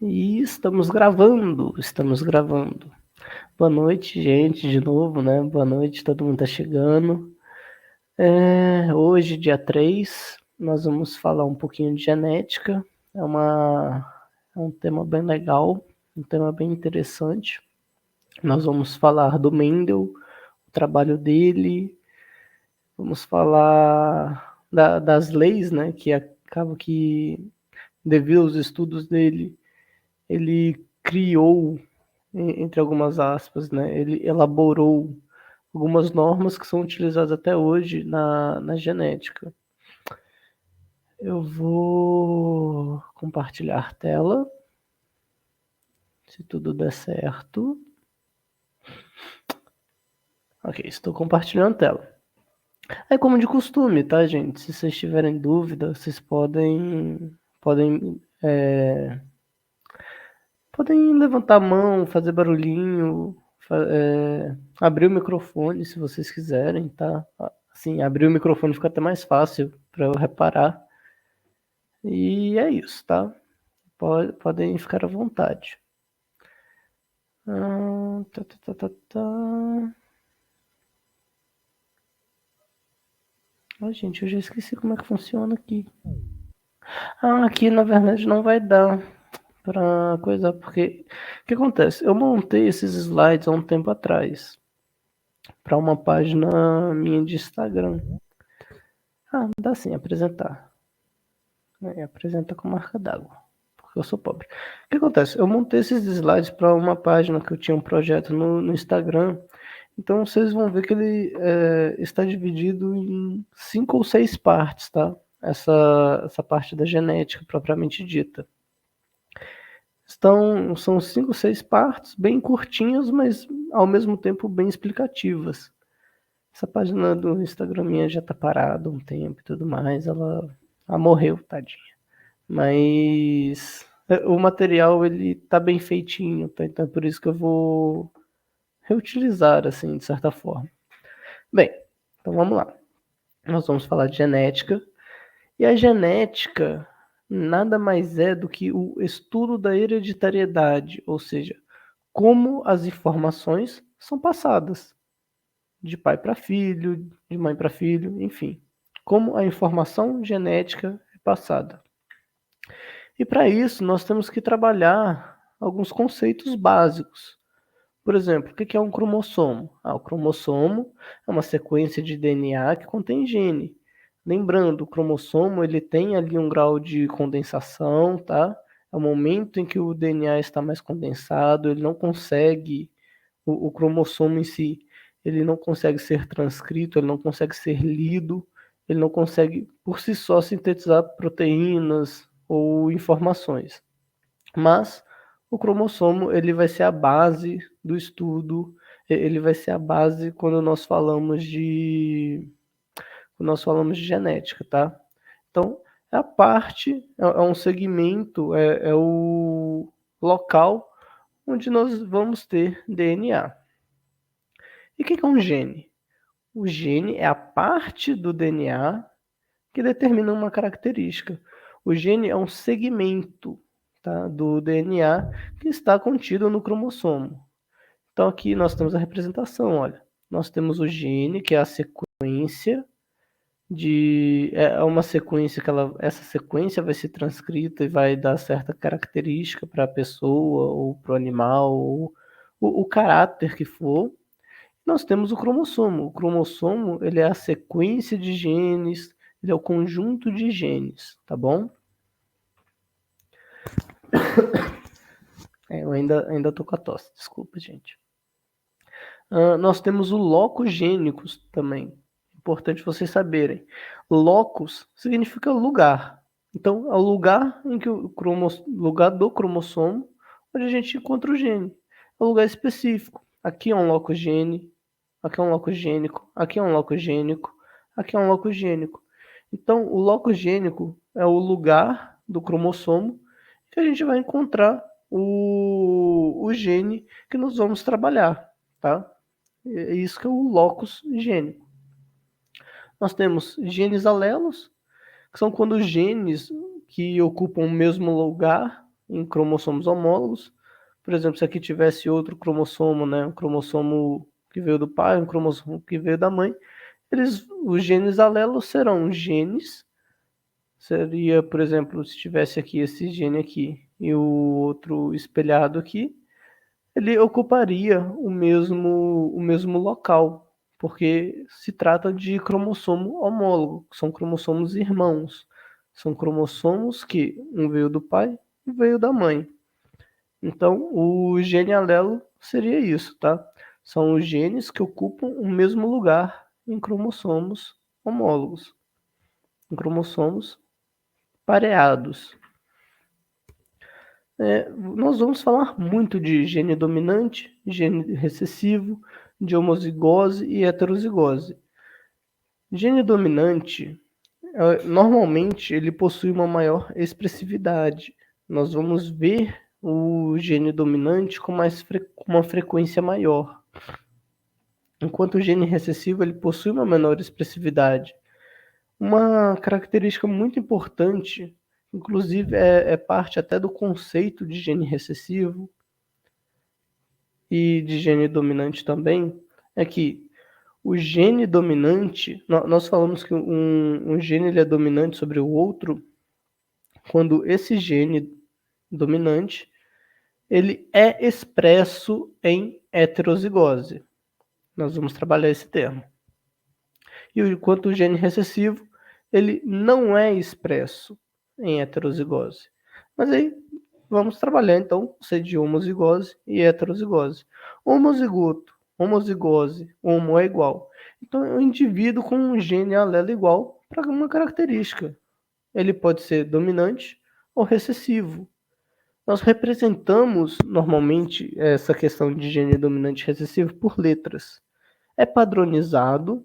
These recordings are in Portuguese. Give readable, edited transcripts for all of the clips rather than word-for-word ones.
E estamos gravando. Boa noite, gente, de novo, né? Boa noite, todo mundo tá chegando. Hoje, dia 3, nós vamos falar um pouquinho de genética. É um tema bem legal, um tema bem interessante. Nós vamos falar do Mendel, o trabalho dele, vamos falar das leis, né? Que acaba que, devido aos estudos dele, ele criou, entre algumas aspas, né? Ele elaborou algumas normas que são utilizadas até hoje na genética. Eu vou compartilhar tela, se tudo der certo. Ok, estou compartilhando tela. É como de costume, tá, gente? Se vocês tiverem dúvida, vocês podem levantar a mão, fazer barulhinho, abrir o microfone se vocês quiserem, tá? Assim, abrir o microfone fica até mais fácil para eu reparar. E é isso, tá? Podem ficar à vontade. Gente, eu já esqueci como é que funciona aqui. Aqui na verdade não vai dar pra coisa, porque o que acontece? Eu montei esses slides há um tempo atrás para uma página minha de Instagram. Dá sim, apresentar. Apresenta com marca d'água, porque eu sou pobre. O que acontece? Eu montei esses slides para uma página que eu tinha um projeto no Instagram. Então vocês vão ver que ele está dividido em 5 ou 6 partes, tá? Essa parte da genética propriamente dita. São 5 ou 6 partes, bem curtinhas, mas ao mesmo tempo bem explicativas. Essa página do Instagram minha já tá parada um tempo e tudo mais, ela morreu, tadinha. Mas o material ele tá bem feitinho, tá? Então é por isso que eu vou reutilizar, assim, de certa forma. Bem, então vamos lá. Nós vamos falar de genética. E a genética nada mais é do que o estudo da hereditariedade, ou seja, como as informações são passadas de pai para filho, de mãe para filho, enfim. Como a informação genética é passada. E para isso, nós temos que trabalhar alguns conceitos básicos. Por exemplo, o que é um cromossomo? O cromossomo é uma sequência de DNA que contém gene. Lembrando, o cromossomo ele tem ali um grau de condensação, tá? É o momento em que o DNA está mais condensado, ele não consegue, o cromossomo em si, ele não consegue ser transcrito, ele não consegue ser lido, ele não consegue por si só sintetizar proteínas ou informações. Mas o cromossomo ele vai ser a base do estudo, ele vai ser a base quando nós falamos de genética, tá? Então, é a parte, é um segmento, é o local onde nós vamos ter DNA. E o que é um gene? O gene é a parte do DNA que determina uma característica. O gene é um segmento, tá, do DNA que está contido no cromossomo. Então aqui nós temos a representação, olha. Nós temos o gene, que é a sequência é uma sequência que essa sequência vai ser transcrita e vai dar certa característica para a pessoa ou para o animal ou o caráter que for. Nós temos o cromossomo. O cromossomo ele é a sequência de genes, ele é o conjunto de genes, tá bom? Eu ainda tô com a tosse, desculpa, gente. Nós temos o locus gênicos também. Importante vocês saberem. Locus significa lugar. Então, é o lugar em que lugar do cromossomo onde a gente encontra o gene. É um lugar específico. Aqui é um locus gene, aqui é um locus gênico, aqui é um locus gênico, aqui é um locus gênico. Então, o locus gênico é o lugar do cromossomo que a gente vai encontrar o gene que nós vamos trabalhar, tá? É isso que é o locus gênico. Nós temos genes alelos, que são quando os genes que ocupam o mesmo lugar em cromossomos homólogos. Por exemplo, se aqui tivesse outro cromossomo, né, um cromossomo que veio do pai, um cromossomo que veio da mãe, os genes alelos serão genes. Seria, por exemplo, se tivesse aqui esse gene aqui e o outro espelhado aqui, ele ocuparia o mesmo local, porque se trata de cromossomo homólogo, são cromossomos irmãos. São cromossomos que um veio do pai e veio da mãe. Então, o gene alelo seria isso, tá? São os genes que ocupam o mesmo lugar em cromossomos homólogos, em cromossomos pareados. Nós vamos falar muito de gene dominante, gene recessivo, de homozigose e heterozigose. Gene dominante, normalmente, ele possui uma maior expressividade. Nós vamos ver o gene dominante com uma frequência maior, enquanto o gene recessivo ele possui uma menor expressividade. Uma característica muito importante, inclusive é parte até do conceito de gene recessivo e de gene dominante também, é que o gene dominante, nós falamos que um gene ele é dominante sobre o outro quando esse gene dominante ele é expresso em heterozigose. Nós vamos trabalhar esse termo. E enquanto o gene recessivo ele não é expresso em heterozigose. Mas aí vamos trabalhar então o conceito de homozigose e heterozigose. Homozigoto, homozigose, homo é igual. Então é um indivíduo com um gene alelo igual para uma característica. Ele pode ser dominante ou recessivo. Nós representamos normalmente essa questão de gene dominante e recessivo por letras. É padronizado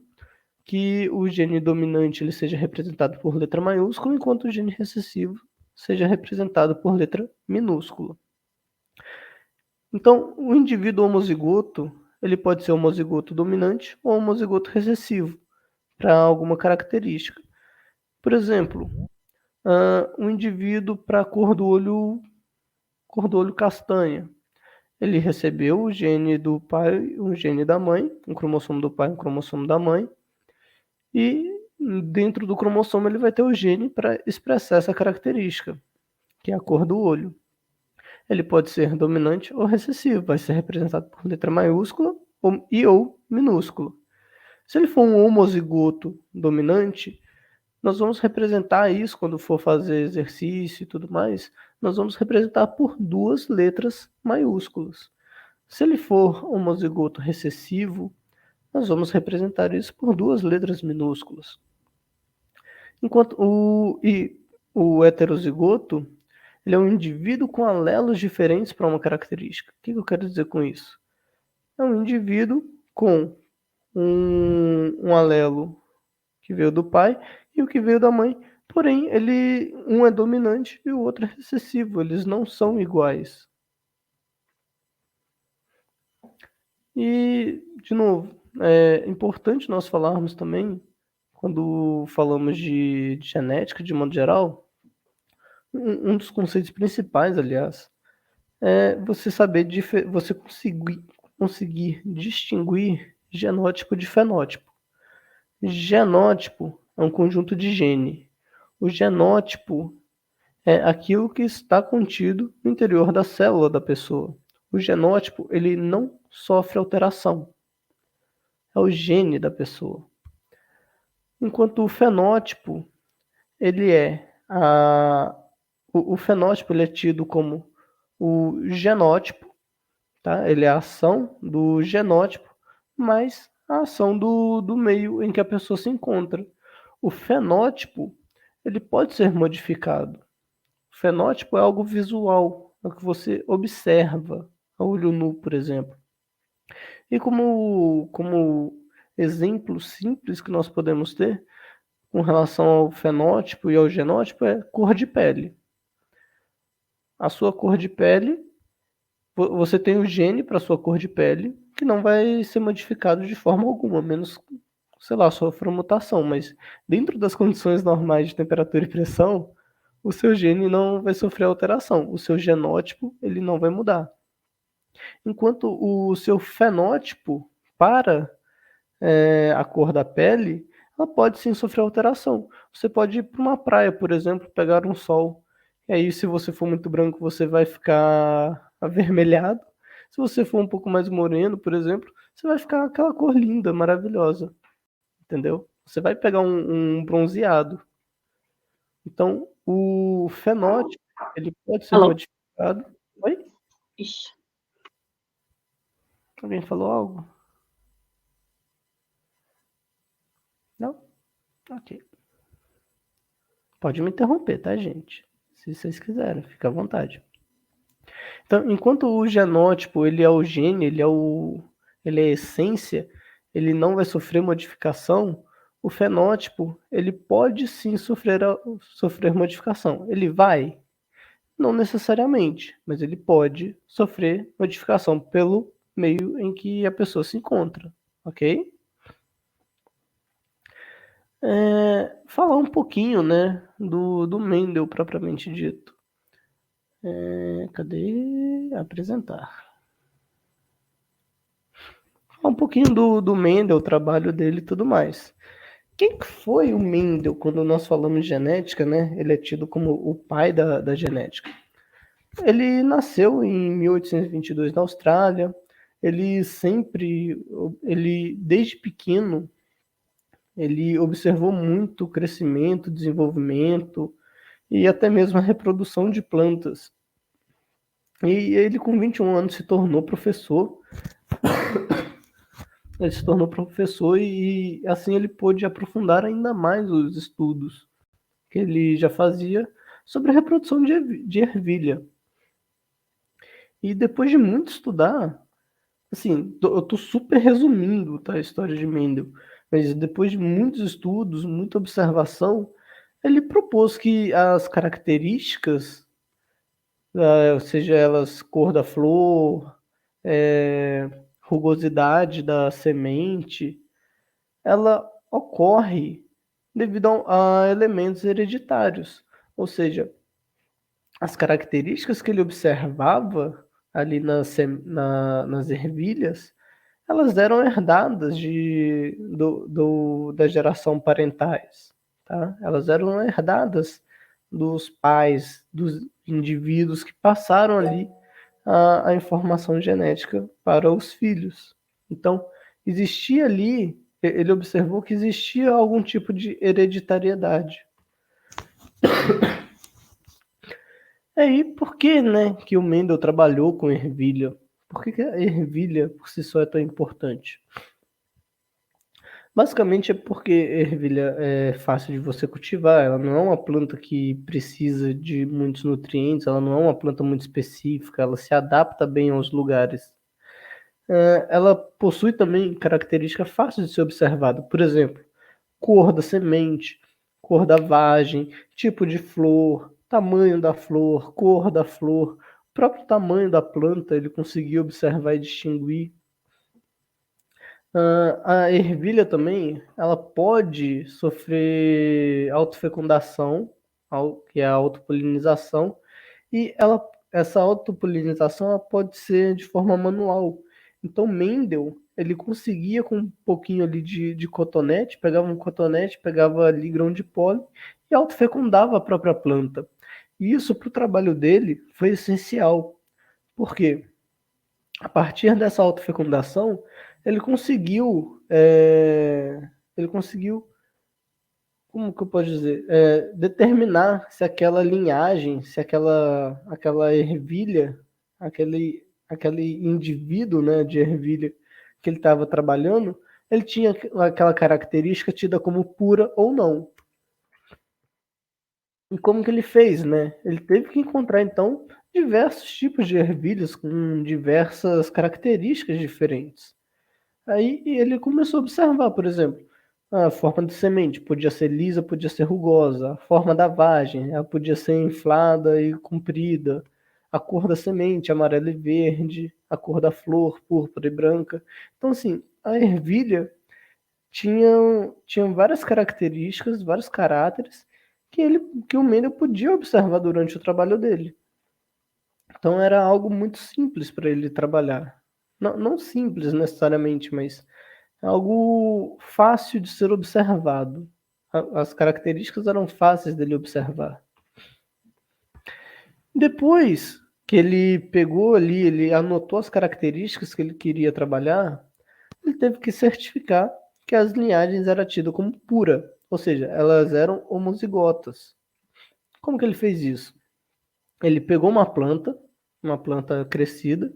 que o gene dominante ele seja representado por letra maiúscula, enquanto o gene recessivo seja representado por letra minúscula. Então, o indivíduo homozigoto, ele pode ser homozigoto dominante ou homozigoto recessivo, para alguma característica. Por exemplo, um indivíduo para cor do olho castanha. Ele recebeu o gene do pai, o gene da mãe, um cromossomo do pai, um cromossomo da mãe, e dentro do cromossomo ele vai ter o gene para expressar essa característica, que é a cor do olho. Ele pode ser dominante ou recessivo, vai ser representado por letra maiúscula ou minúscula. Se ele for um homozigoto dominante, nós vamos representar isso quando for fazer exercício e tudo mais, nós vamos representar por duas letras maiúsculas. Se ele for homozigoto recessivo, nós vamos representar isso por duas letras minúsculas. Enquanto o heterozigoto, ele é um indivíduo com alelos diferentes para uma característica. O que eu quero dizer com isso? É um indivíduo com um alelo que veio do pai e o que veio da mãe. Porém, um é dominante e o outro é recessivo. Eles não são iguais. E, de novo, é importante nós falarmos também, quando falamos de genética de modo geral, um dos conceitos principais, aliás, é você saber, você conseguir distinguir genótipo de fenótipo. Genótipo é um conjunto de gene. O genótipo é aquilo que está contido no interior da célula da pessoa. O genótipo ele não sofre alteração. É o gene da pessoa. Enquanto o fenótipo ele o fenótipo ele é tido como o genótipo, tá? Ele é a ação do genótipo, mais a ação do meio em que a pessoa se encontra. O fenótipo, ele pode ser modificado. O fenótipo é algo visual, é o que você observa a olho nu, por exemplo. E como exemplo simples que nós podemos ter com relação ao fenótipo e ao genótipo é cor de pele. A sua cor de pele, você tem o gene para sua cor de pele, que não vai ser modificado de forma alguma, menos, sei lá, sofra mutação, mas dentro das condições normais de temperatura e pressão, o seu gene não vai sofrer alteração, o seu genótipo ele não vai mudar. Enquanto o seu fenótipo para a cor da pele, ela pode sim sofrer alteração. Você pode ir para uma praia, por exemplo, pegar um sol. E aí, se você for muito branco, você vai ficar avermelhado. Se você for um pouco mais moreno, por exemplo, você vai ficar aquela cor linda, maravilhosa. Entendeu? Você vai pegar um bronzeado. Então, o fenótipo, ele pode ser Alô? modificado. Oi? Ixi. Alguém falou algo? Não? Ok. Pode me interromper, tá, gente? Se vocês quiserem, fica à vontade. Então, enquanto o genótipo, ele é o gene, ele é a essência, ele não vai sofrer modificação, o fenótipo, ele pode sim sofrer modificação. Ele vai? Não necessariamente, mas ele pode sofrer modificação pelo meio em que a pessoa se encontra, ok? Falar um pouquinho, né, do Mendel propriamente dito. Cadê? Apresentar. Falar um pouquinho do Mendel, o trabalho dele e tudo mais. Quem que foi o Mendel quando nós falamos de genética, né? Ele é tido como o pai da genética. Ele nasceu em 1822 na Austrália. Ele desde pequeno, ele observou muito o crescimento, desenvolvimento e até mesmo a reprodução de plantas. E ele, com 21 anos, se tornou professor. Ele se tornou professor e assim ele pôde aprofundar ainda mais os estudos que ele já fazia sobre a reprodução de ervilha. E depois de muito estudar, assim, eu tô super resumindo, tá, a história de Mendel, mas depois de muitos estudos, muita observação, ele propôs que as características, seja elas cor da flor, rugosidade da semente, ela ocorre devido a elementos hereditários. Ou seja, as características que ele observava ali nas ervilhas, elas eram herdadas da geração parentais. Tá? Elas eram herdadas dos pais, dos indivíduos que passaram ali a informação genética para os filhos. Então, existia ali, ele observou que existia algum tipo de hereditariedade. Aí, por que, né, que o Mendel trabalhou com ervilha? Por que a ervilha por si só é tão importante? Basicamente é porque ervilha é fácil de você cultivar, ela não é uma planta que precisa de muitos nutrientes, ela não é uma planta muito específica, ela se adapta bem aos lugares. Ela possui também características fáceis de ser observada, por exemplo, cor da semente, cor da vagem, tipo de flor, tamanho da flor, cor da flor, o próprio tamanho da planta ele conseguia observar e distinguir. A ervilha também, ela pode sofrer autofecundação, que é a autopolinização, e essa autopolinização ela pode ser de forma manual. Então Mendel, ele conseguia com um pouquinho ali de cotonete, pegava um cotonete, pegava ali grão de pólen e autofecundava a própria planta. E isso para o trabalho dele foi essencial. Por quê? A partir dessa autofecundação, ele conseguiu, ele conseguiu, como que eu posso dizer, determinar se aquela linhagem, se aquela ervilha, aquele indivíduo, né, de ervilha que ele estava trabalhando, ele tinha aquela característica tida como pura ou não. E como que ele fez, né? Ele teve que encontrar, então, diversos tipos de ervilhas com diversas características diferentes. Aí ele começou a observar, por exemplo, a forma de semente podia ser lisa, podia ser rugosa, a forma da vagem, ela podia ser inflada e comprida, a cor da semente, amarela e verde, a cor da flor, púrpura e branca. Então, assim, a ervilha tinha várias características, vários caráteres que o Mendel podia observar durante o trabalho dele. Então era algo muito simples para ele trabalhar. Não simples necessariamente, mas algo fácil de ser observado. As características eram fáceis dele observar. Depois que ele pegou ali, ele anotou as características que ele queria trabalhar, ele teve que certificar que as linhagens eram tidas como pura, ou seja, elas eram homozigotas. Como que ele fez isso? Ele pegou uma planta crescida,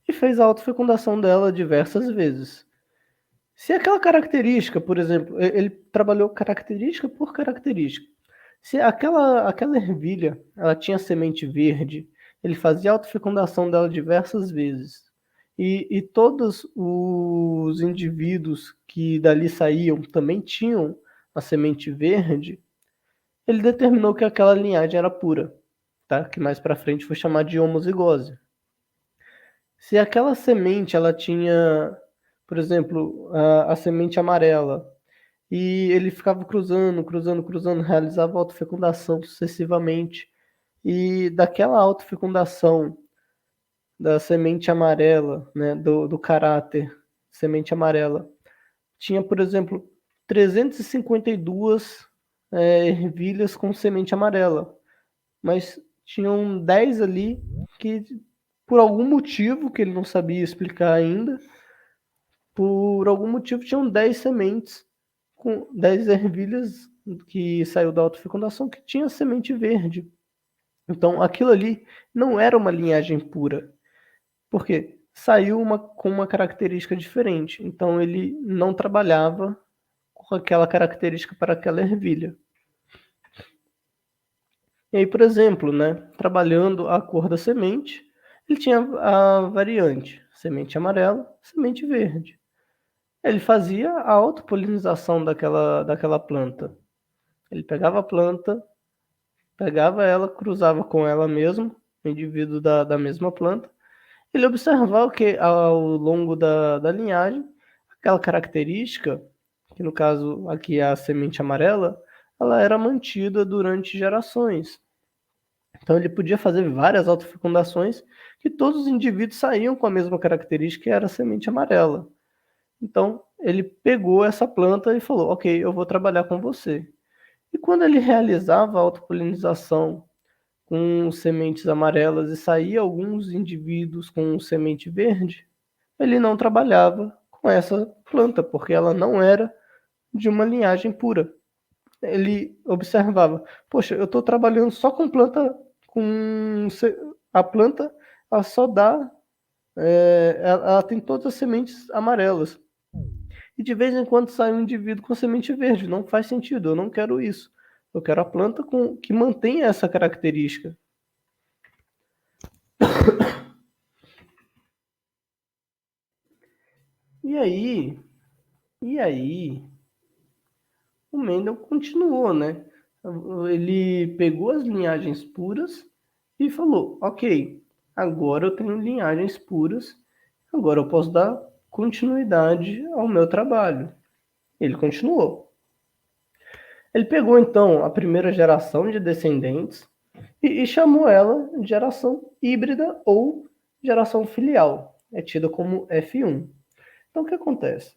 e fez a autofecundação dela diversas vezes. Se aquela característica, por exemplo, ele trabalhou característica por característica. Se aquela ervilha, ela tinha semente verde, ele fazia a autofecundação dela diversas vezes. E todos os indivíduos que dali saíam também tinham a semente verde, ele determinou que aquela linhagem era pura, tá? Que mais para frente foi chamada de homozigose. Se aquela semente ela tinha, por exemplo, a semente amarela, e ele ficava cruzando, realizava autofecundação sucessivamente, e daquela autofecundação da semente amarela, né, do caráter semente amarela, tinha, por exemplo, 352 ervilhas com semente amarela, mas tinham 10 ali que, por algum motivo que ele não sabia explicar ainda, por algum motivo tinham 10 sementes, com 10 ervilhas que saiu da autofecundação que tinha semente verde. Então aquilo ali não era uma linhagem pura. Por quê? Saiu com uma característica diferente. Então ele não trabalhava com aquela característica para aquela ervilha. E aí, por exemplo, né, trabalhando a cor da semente, ele tinha a variante semente amarela, semente verde. Ele fazia a autopolinização daquela planta. Ele pegava a planta, pegava ela, cruzava com ela mesmo, o indivíduo da mesma planta. Ele observava que ao longo da linhagem, aquela característica, que no caso aqui é a semente amarela, ela era mantida durante gerações. Então ele podia fazer várias autofecundações que todos os indivíduos saíam com a mesma característica, que era a semente amarela. Então ele pegou essa planta e falou: ok, eu vou trabalhar com você. E quando ele realizava a autopolinização com sementes amarelas e saía alguns indivíduos com semente verde, ele não trabalhava com essa planta, porque ela não era de uma linhagem pura. Ele observava: poxa, eu estou trabalhando só com planta, com a planta, ela só dá, ela tem todas as sementes amarelas. E de vez em quando sai um indivíduo com semente verde. Não faz sentido, eu não quero isso. Eu quero a planta que mantenha essa característica. E aí, e aí, o Mendel continuou, né? Ele pegou as linhagens puras e falou: ok, agora eu tenho linhagens puras, agora eu posso dar continuidade ao meu trabalho. Ele continuou. Ele pegou então a primeira geração de descendentes e chamou ela de geração híbrida ou geração filial. É tida como F1. Então o que acontece?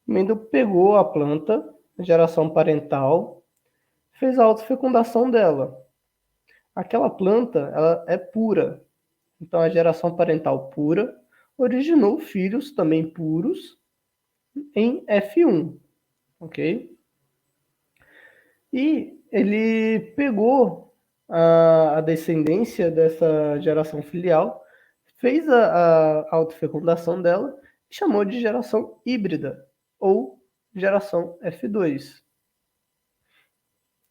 Mendel pegou a planta, a geração parental, fez a autofecundação dela. Aquela planta ela é pura. Então a geração parental pura originou filhos também puros em F1, ok? E ele pegou a descendência dessa geração filial, fez a autofecundação dela e chamou de geração híbrida ou geração F2.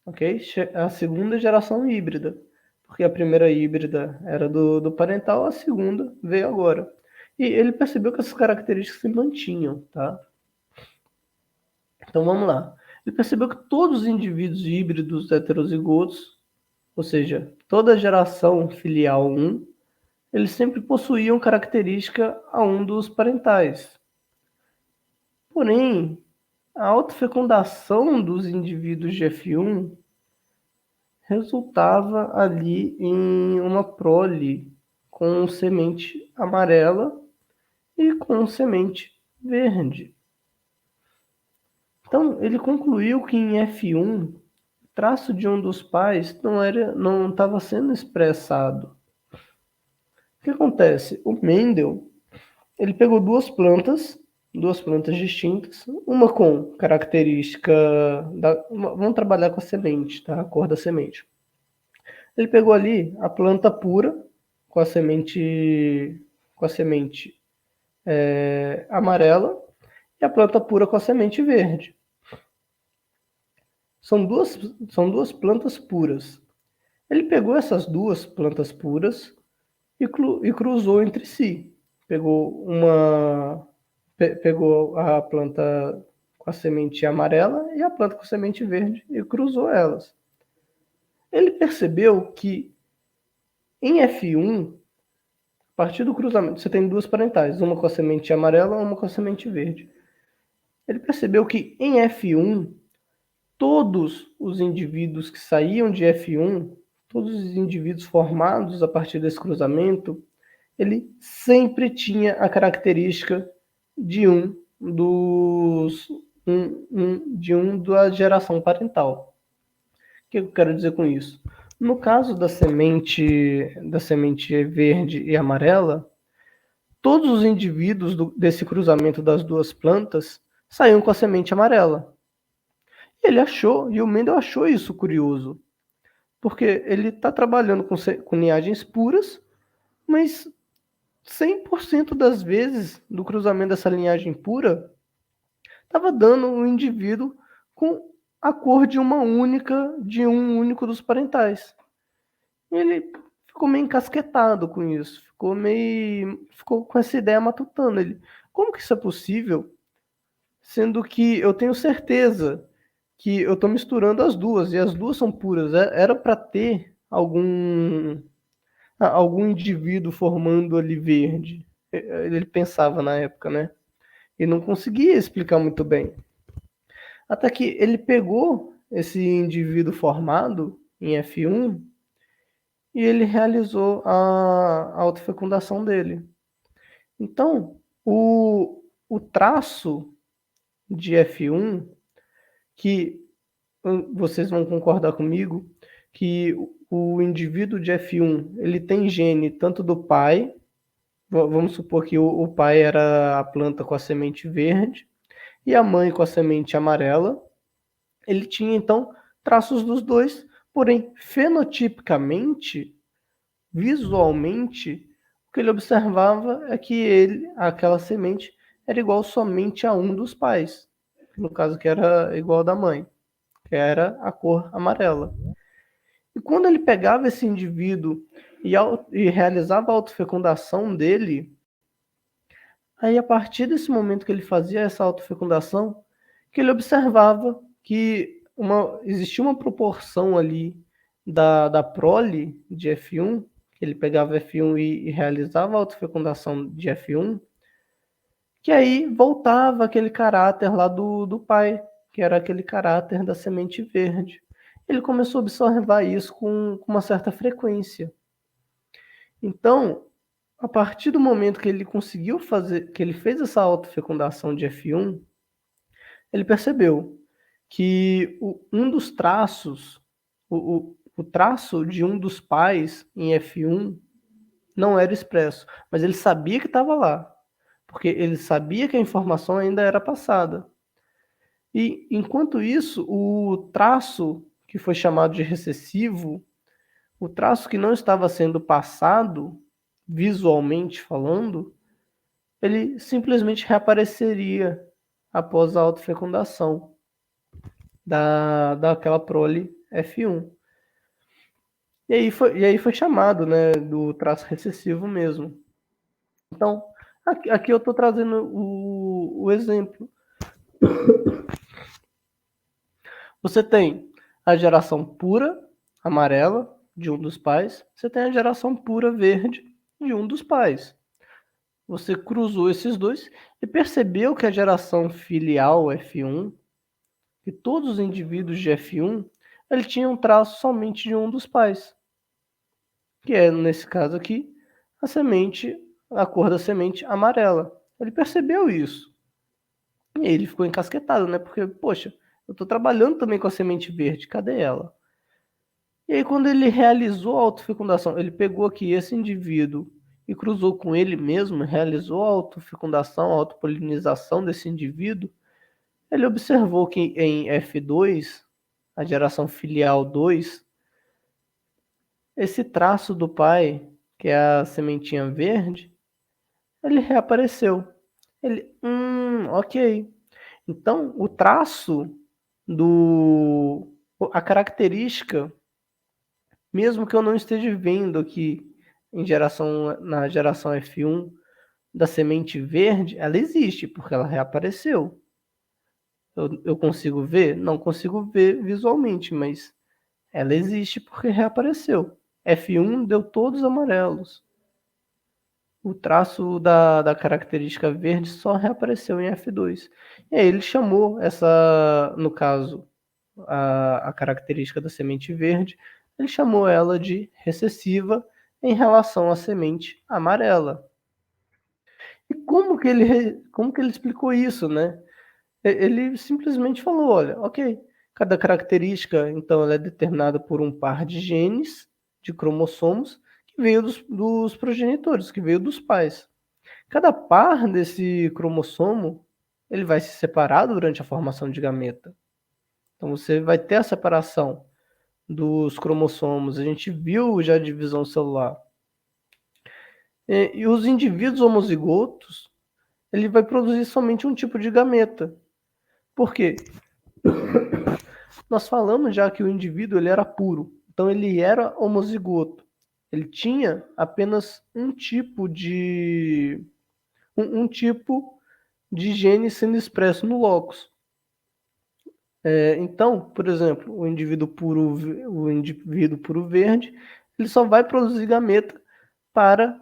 Ok? A segunda geração híbrida, porque a primeira híbrida era do parental, a segunda veio agora. E ele percebeu que essas características se mantinham, tá? Então vamos lá. Ele percebeu que todos os indivíduos híbridos heterozigotos, ou seja, toda a geração filial 1, eles sempre possuíam característica a um dos parentais. Porém, a autofecundação dos indivíduos de F1 resultava ali em uma prole com semente amarela e com semente verde. Então, ele concluiu que em F1, o traço de um dos pais não estava sendo expressado. O que acontece? O Mendel, ele pegou duas plantas distintas, uma com característica vamos trabalhar com a semente, tá? A cor da semente. Ele pegou ali a planta pura com a semente amarela e a planta pura com a semente verde. São duas plantas puras. Ele pegou essas duas plantas puras e cruzou entre si. Pegou a planta com a semente amarela e a planta com a semente verde e cruzou elas. Ele percebeu que em F1, a partir do cruzamento, você tem duas parentais, uma com a semente amarela e uma com a semente verde. Ele percebeu que em F1, todos os indivíduos que saíam de F1, todos os indivíduos formados a partir desse cruzamento, ele sempre tinha a característica de da geração parental. O que eu quero dizer com isso? No caso da semente verde e amarela, todos os indivíduos desse cruzamento das duas plantas saíam com a semente amarela. Ele achou, e o Mendel achou isso curioso, porque ele está trabalhando com linhagens puras, mas 100% das vezes do cruzamento dessa linhagem pura estava dando um indivíduo com a cor de de um único dos parentais. E ele ficou meio encasquetado com isso, ficou com essa ideia matutando. Ele, como que isso é possível? Sendo que eu tenho certeza que eu estou misturando as duas, e as duas são puras. Era para ter algum indivíduo formando ali verde. Ele pensava na época, né? E não conseguia explicar muito bem. Até que ele pegou esse indivíduo formado em F1 e ele realizou a autofecundação dele. Então, o traço de F1, que vocês vão concordar comigo, que o indivíduo de F1 ele tem gene tanto do pai, vamos supor que o pai era a planta com a semente verde e a mãe com a semente amarela. Ele tinha então traços dos dois, porém fenotipicamente, visualmente, o que ele observava é que aquela semente era igual somente a um dos pais, no caso que era igual ao da mãe, que era a cor amarela. E quando ele pegava esse indivíduo e realizava a autofecundação dele, aí a partir desse momento que ele fazia essa autofecundação, que ele observava que existia uma proporção ali da prole de F1, que ele pegava F1 e realizava a autofecundação de F1, que aí voltava aquele caráter lá do pai, que era aquele caráter da semente verde. Ele começou a observar isso com uma certa frequência. Então, a partir do momento que ele conseguiu fazer, que ele fez essa autofecundação de F1, ele percebeu que um dos traços, o traço de um dos pais em F1 não era expresso, mas ele sabia que estava lá, porque ele sabia que a informação ainda era passada. E, enquanto isso, o traço que foi chamado de recessivo, o traço que não estava sendo passado, visualmente falando, ele simplesmente reapareceria após a autofecundação daquela prole F1. E aí foi chamado, né, do traço recessivo mesmo. Então, aqui eu estou trazendo o exemplo. Você tem a geração pura, amarela, de um dos pais. Você tem a geração pura, verde, de um dos pais. Você cruzou esses dois e percebeu que a geração filial F1, que todos os indivíduos de F1 ele tinha um traço somente de um dos pais, que é, nesse caso aqui, a cor da semente amarela. Ele percebeu isso. E ele ficou encasquetado, né? Porque, poxa, eu tô trabalhando também com a semente verde, cadê ela? E aí, quando ele realizou a autofecundação, ele pegou aqui esse indivíduo e cruzou com ele mesmo, realizou a autofecundação, a autopolinização desse indivíduo, ele observou que em F2, a geração filial 2, esse traço do pai, que é a sementinha verde, ele reapareceu. Ele, ok. Então, o traço a característica, mesmo que eu não esteja vendo aqui na geração F1 da semente verde, ela existe, porque ela reapareceu. Eu consigo ver? Não consigo ver visualmente, mas ela existe porque reapareceu. F1 deu todos amarelos. O traço da característica verde só reapareceu em F2. E aí ele chamou no caso, a característica da semente verde, ele chamou ela de recessiva em relação à semente amarela. E como que ele explicou isso, né? Ele simplesmente falou, olha, ok, cada característica, então, ela é determinada por um par de genes, de cromossomos, que veio dos progenitores, que veio dos pais. Cada par desse cromossomo, ele vai se separar durante a formação de gameta. Então, você vai ter a separação dos cromossomos. A gente viu já a divisão celular. E os indivíduos homozigotos, ele vai produzir somente um tipo de gameta. Por quê? Nós falamos já que o indivíduo ele era puro, então ele era homozigoto. Ele tinha apenas um tipo de gene sendo expresso no locus. Então, por exemplo, o indivíduo puro verde, ele só vai produzir gameta para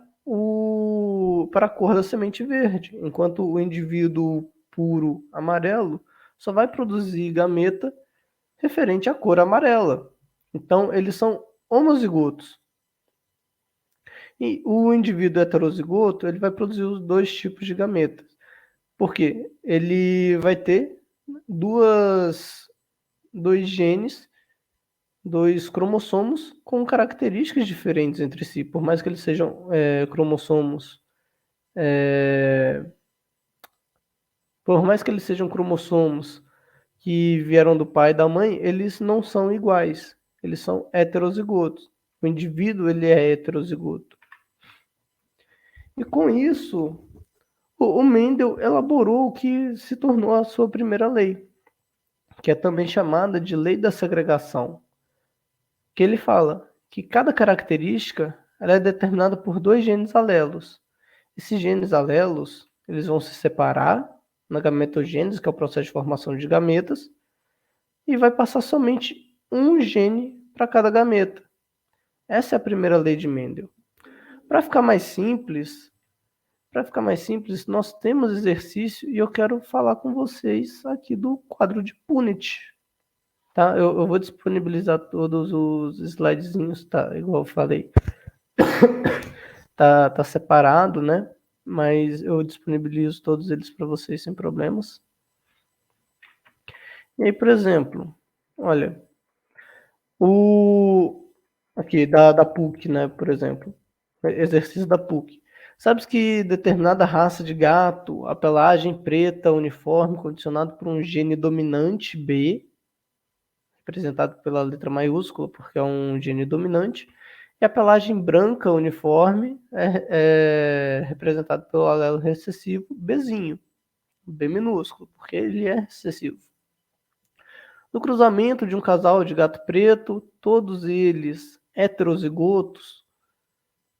a cor da semente verde, enquanto o indivíduo puro amarelo só vai produzir gameta referente à cor amarela. Então, eles são homozigotos. E o indivíduo heterozigoto, ele vai produzir os dois tipos de gametas. Porque ele vai ter dois genes, dois cromossomos com características diferentes entre si. Por mais que eles sejam cromossomos que vieram do pai e da mãe, eles não são iguais. Eles são heterozigotos. O indivíduo ele é heterozigoto. E com isso, o Mendel elaborou o que se tornou a sua primeira lei, que é também chamada de lei da segregação, que ele fala que cada característica ela é determinada por dois genes alelos. Esses genes alelos eles vão se separar na gametogênese, que é o processo de formação de gametas, e vai passar somente um gene para cada gameta. Essa é a primeira lei de Mendel. Para ficar mais simples, nós temos exercício e eu quero falar com vocês aqui do quadro de Punnett. Tá? Eu vou disponibilizar todos os slidezinhos, tá? Igual eu falei. Tá separado, né? Mas eu disponibilizo todos eles para vocês sem problemas. E aí, por exemplo, olha, aqui da PUC, né? Por exemplo, exercício da PUC. Sabes que determinada raça de gato, a pelagem preta uniforme, condicionado por um gene dominante B, representado pela letra maiúscula, porque é um gene dominante, e a pelagem branca uniforme é representado pelo alelo recessivo Bzinho, B minúsculo, porque ele é recessivo. No cruzamento de um casal de gato preto, todos eles heterozigotos,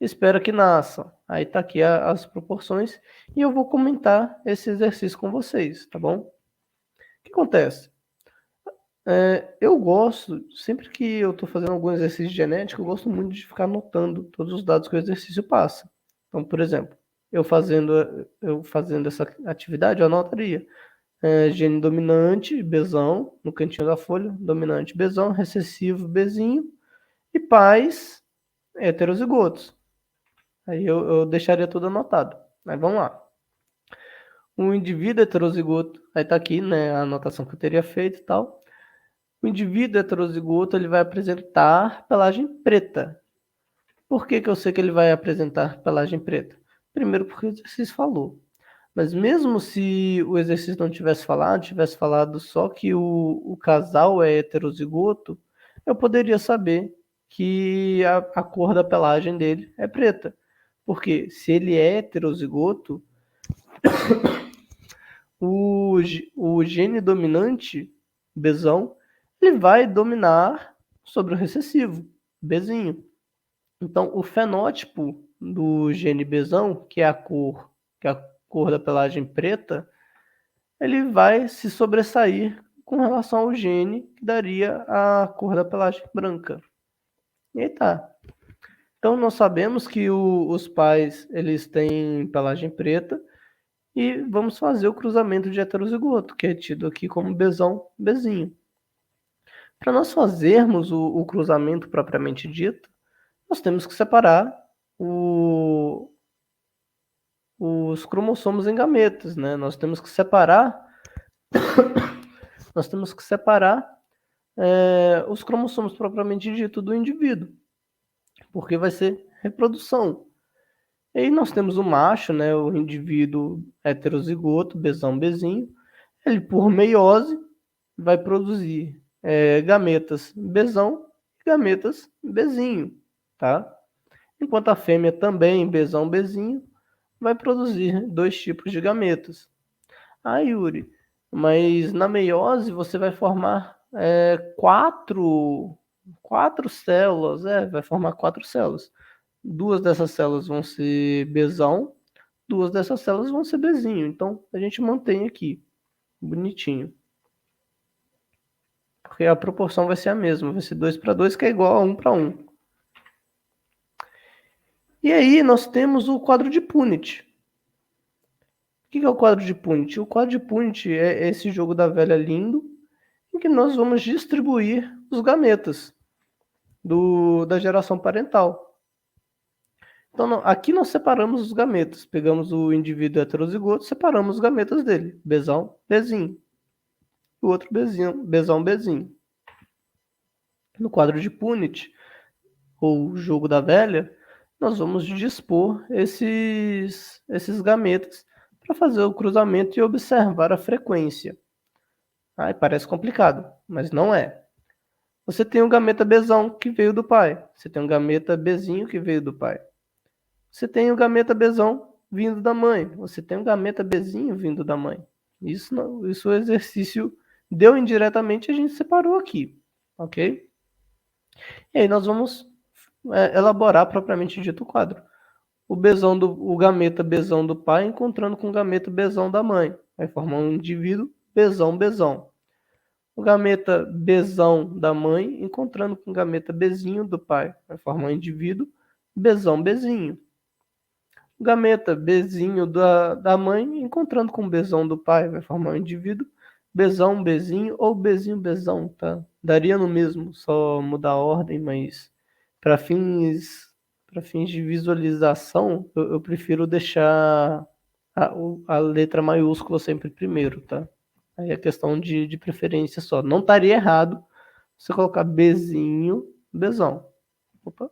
espera que nasçam. Aí tá aqui as proporções e eu vou comentar esse exercício com vocês, tá bom? O que acontece? Eu gosto, sempre que eu estou fazendo algum exercício genético, eu gosto muito de ficar anotando todos os dados que o exercício passa. Então, por exemplo, eu fazendo essa atividade, eu anotaria gene dominante, Bzão, no cantinho da folha, dominante Bzão, recessivo Bzinho, e pais heterozigotos. Aí eu deixaria tudo anotado. Aí vamos lá. Um indivíduo heterozigoto, aí tá aqui, né, a anotação que eu teria feito e tal. O indivíduo heterozigoto, ele vai apresentar pelagem preta. Por que eu sei que ele vai apresentar pelagem preta? Primeiro porque o exercício falou. Mas mesmo se o exercício não tivesse falado só que o casal é heterozigoto, eu poderia saber que a cor da pelagem dele é preta. Porque se ele é heterozigoto, o gene dominante, Bzão, ele vai dominar sobre o recessivo, Bzinho. Então, o fenótipo do gene Bzão, que é a cor da pelagem preta, ele vai se sobressair com relação ao gene que daria a cor da pelagem branca. E aí tá. Então, nós sabemos que os pais eles têm pelagem preta e vamos fazer o cruzamento de heterozigoto, que é tido aqui como Bzão, Bzinho. Para nós fazermos o cruzamento propriamente dito, nós temos que separar os cromossomos em gametas, né? Nós temos que separar os cromossomos propriamente dito do indivíduo, porque vai ser reprodução. E aí nós temos o macho, né, o indivíduo heterozigoto, Bzão, Bzinho, ele por meiose vai produzir gametas Bzão e gametas Bzinho, tá? Enquanto a fêmea também, Bzão, Bzinho, vai produzir 2 tipos de gametas. Ah, Yuri, mas na meiose você vai formar quatro células, vai formar 4 células. 2 dessas células vão ser Bzão, 2 dessas células vão ser Bzinho. Então a gente mantém aqui, bonitinho. Porque a proporção vai ser a mesma, vai ser 2 para 2, que é igual a 1 para 1. E aí nós temos o quadro de Punnett. O que é o quadro de Punnett? O quadro de Punnett é esse jogo da velha lindo, em que nós vamos distribuir os gametas da geração parental. Então, aqui nós separamos os gametas. Pegamos o indivíduo heterozigoto, separamos os gametas dele. Bzão, Bzinho. O outro Bzinho, Bzão, Bzinho. No quadro de Punnett, ou jogo da velha, nós vamos dispor esses gametas para fazer o cruzamento e observar a frequência. Ai, parece complicado, mas não é. Você tem um gameta Bzão que veio do pai. Você tem um gameta Bzinho que veio do pai. Você tem o gameta Bzão vindo da mãe. Você tem um gameta Bzinho vindo da mãe. Isso o exercício deu indiretamente, a gente separou aqui, ok? E aí nós vamos elaborar propriamente dito o quadro. O gameta Bzão do pai encontrando com o gameta Bzão da mãe. Vai formar um indivíduo Bzão, Bzão. O gameta Bzão da mãe encontrando com o gameta Bzinho do pai. Vai formar um indivíduo Bzão, Bzinho. O gameta Bzinho da mãe encontrando com o Bzão do pai. Vai formar um indivíduo Bzão, Bzinho ou Bzinho, Bzão, tá? Daria no mesmo, só mudar a ordem, mas para fins de visualização, eu prefiro deixar a letra maiúscula sempre primeiro, tá? Aí é questão de preferência só. Não estaria errado você colocar Bzinho, Bzão. Opa.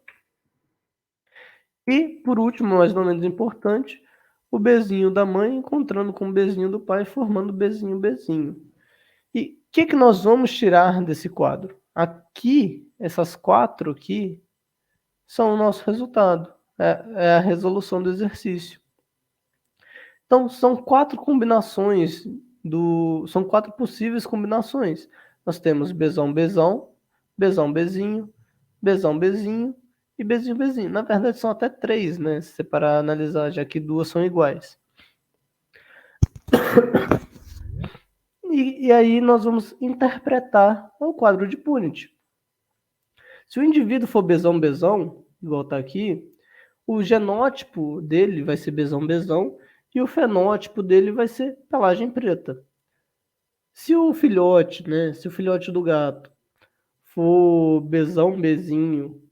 E, por último, mas não menos importante, o Bzinho da mãe encontrando com o Bzinho do pai, formando Bzinho, Bzinho. E o que nós vamos tirar desse quadro? Aqui, essas 4 aqui, são o nosso resultado. É a resolução do exercício. Então, são 4 combinações, são 4 possíveis combinações. Nós temos Bzão, Bzão, Bzão, Bzinho, Bzão, Bzinho e Bzinho, Bzinho. Na verdade, são até 3, né? Se você parar a analisar, já que 2 são iguais. E aí nós vamos interpretar o quadro de Punnett. Se o indivíduo for Bzão, Bzão, igual está aqui, o genótipo dele vai ser Bzão, Bzão e o fenótipo dele vai ser pelagem preta. Se o filhote, né? Se o filhote do gato for besão, bezinho,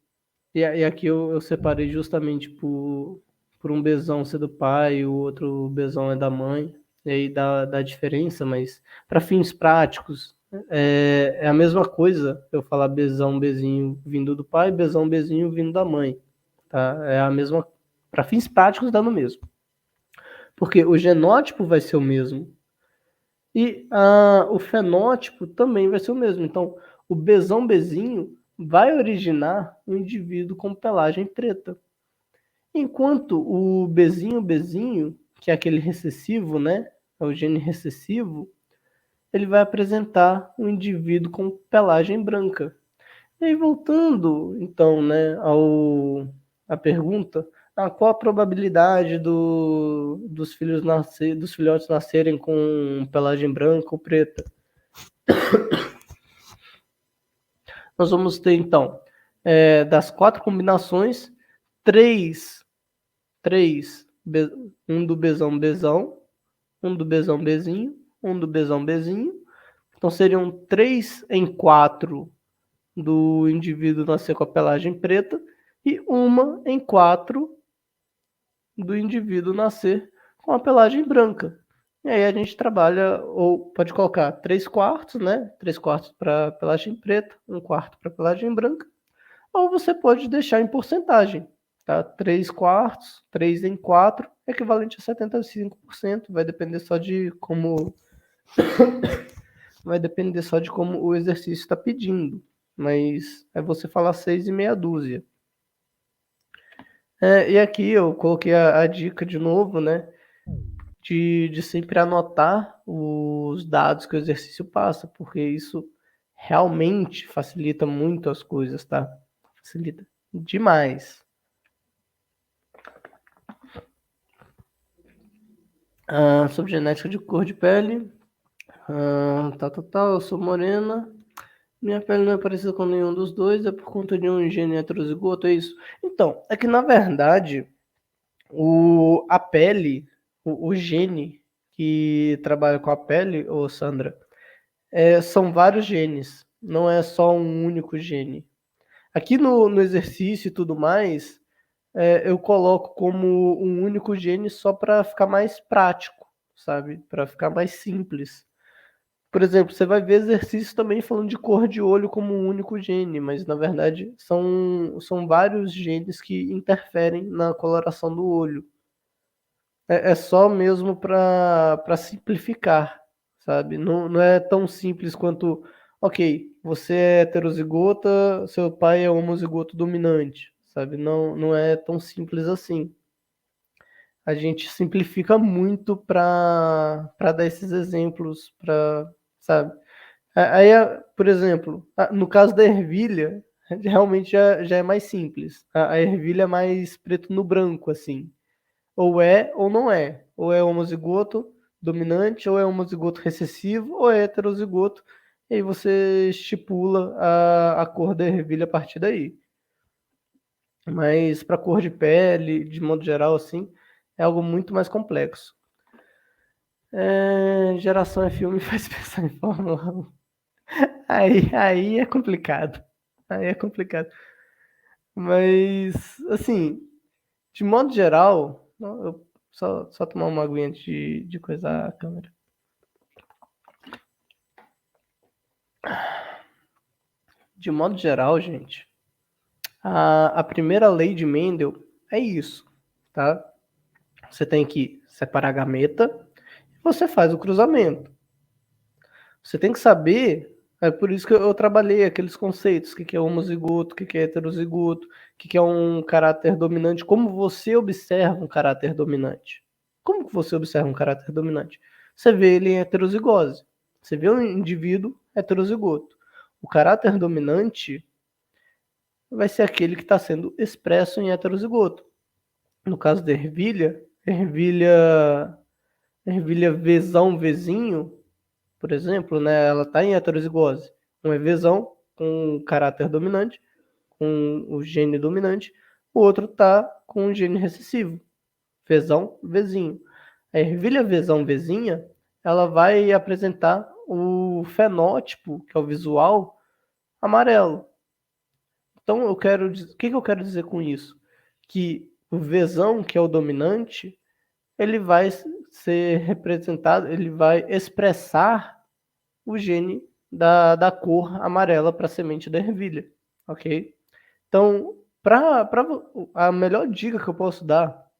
e aqui eu separei justamente por um besão ser do pai, o outro besão é da mãe, e aí dá diferença, mas para fins práticos é a mesma coisa eu falar besão, bezinho vindo do pai, besão, bezinho vindo da mãe, tá? É a mesma, para fins práticos dá no mesmo, porque o genótipo vai ser o mesmo e o fenótipo também vai ser o mesmo. Então, o besão, bezinho vai originar um indivíduo com pelagem preta. Enquanto o bezinho, bezinho, que é aquele recessivo, né? É o gene recessivo, ele vai apresentar um indivíduo com pelagem branca. E aí, voltando, então, né, a pergunta, qual a probabilidade dos dos filhotes nascerem com pelagem branca ou preta? Nós vamos ter, então, das 4 combinações, três, um do besão, besão, um do besão, bezinho, um do besão, bezinho. Então, seriam 3 em 4 do indivíduo nascer com a pelagem preta e 1 em 4 do indivíduo nascer com a pelagem branca. E aí a gente trabalha, ou pode colocar 3 quartos, né? 3 quartos para pelagem preta, 1 quarto para pelagem branca, ou você pode deixar em porcentagem, tá? 3 quartos, 3 em 4, equivalente a 75%, vai depender só de como o exercício está pedindo, mas é você falar 6 e meia dúzia. E aqui eu coloquei a dica de novo, né? De sempre anotar os dados que o exercício passa, porque isso realmente facilita muito as coisas, tá? Facilita demais. Sobre genética de cor de pele. Eu sou morena. Minha pele não é parecida com nenhum dos dois, é por conta de um gene heterozigoto, é isso? Então, é que na verdade, a pele, o gene que trabalha com a pele, ô Sandra, são vários genes, não é só um único gene. Aqui no exercício e tudo mais, eu coloco como um único gene só para ficar mais prático, sabe? Para ficar mais simples. Por exemplo, você vai ver exercícios também falando de cor de olho como um único gene, mas na verdade são vários genes que interferem na coloração do olho. É só mesmo para simplificar, sabe? Não é tão simples quanto, ok, você é heterozigota, seu pai é homozigoto dominante, sabe? Não é tão simples assim. A gente simplifica muito para dar esses exemplos, sabe? Aí, por exemplo, no caso da ervilha, realmente já é mais simples. A ervilha é mais preto no branco, assim. Ou é ou não é. Ou é homozigoto dominante, ou é homozigoto recessivo, ou é heterozigoto. E aí você estipula a cor da ervilha a partir daí. Mas para cor de pele, de modo geral, assim, é algo muito mais complexo. Geração é filme faz pensar em Fórmula 1. Aí é complicado. Aí é complicado. Mas, assim, de modo geral, eu só tomar uma aguinha de coisar a câmera. De modo geral, gente, a primeira lei de Mendel é isso, tá? Você tem que separar a gameta e você faz o cruzamento. Você tem que saber, é por isso que eu trabalhei aqueles conceitos, o que é homozigoto, o que é heterozigoto, o que é um caráter dominante, como você observa um caráter dominante. Como que você observa um caráter dominante? Você vê ele em heterozigose. Você vê um indivíduo heterozigoto. O caráter dominante vai ser aquele que está sendo expresso em heterozigoto. No caso da ervilha Vzão, Vzinho, por exemplo, né, ela está em heterozigose. Um é Vzão, com caráter dominante, com o gene dominante, o outro está com o gene recessivo, Vzão, Vzinho. A ervilha Vzão, Vzinha, ela vai apresentar o fenótipo, que é o visual, amarelo. Então, o que eu quero dizer com isso? Que o Vzão, que é o dominante, ele vai ser representado, ele vai expressar o gene da cor amarela para a semente da ervilha, ok? Então, a melhor dica que eu posso dar,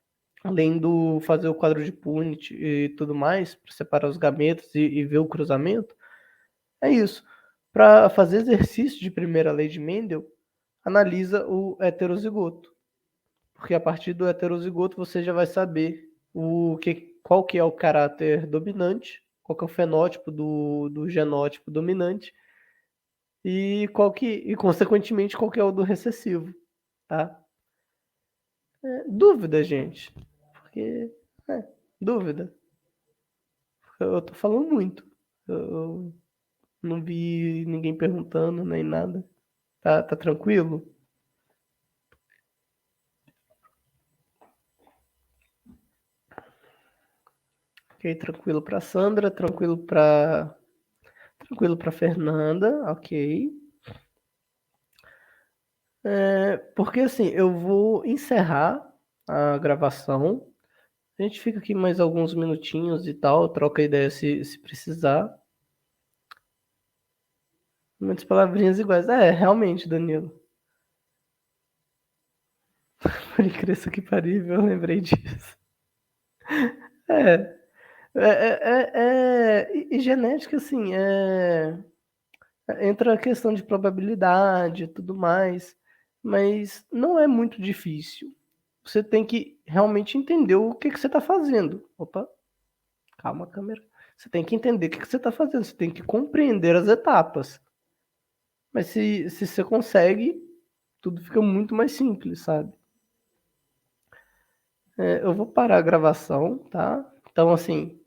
além do fazer o quadro de Punnett e tudo mais, para separar os gametas e ver o cruzamento, é isso. Para fazer exercício de primeira lei de Mendel, analisa o heterozigoto, porque a partir do heterozigoto você já vai saber qual que é o caráter dominante, qual que é o fenótipo do genótipo dominante e consequentemente qual que é o do recessivo, tá? Dúvida, gente, porque dúvida. Eu tô falando muito. Eu não vi ninguém perguntando nem nada. Tá tranquilo? Ok, tranquilo para Sandra, tranquilo para Fernanda, ok. Porque assim, eu vou encerrar a gravação. A gente fica aqui mais alguns minutinhos e tal, troca ideia se precisar. Muitas palavrinhas iguais. Realmente, Danilo. Por incrível que pariu, eu lembrei disso. É, e genética, assim, entra a questão de probabilidade e tudo mais, mas não é muito difícil. Você tem que realmente entender o que você está fazendo. Opa, calma, câmera. Você tem que entender o que você está fazendo, você tem que compreender as etapas. Mas se você consegue, tudo fica muito mais simples, sabe? Eu vou parar a gravação, tá? Então, assim,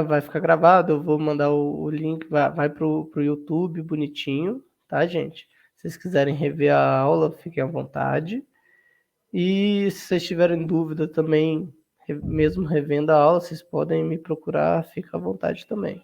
vai ficar gravado, eu vou mandar o link, vai pro YouTube bonitinho, tá, gente? Se vocês quiserem rever a aula, fiquem à vontade. E se vocês tiverem dúvida também, mesmo revendo a aula, vocês podem me procurar, fica à vontade também.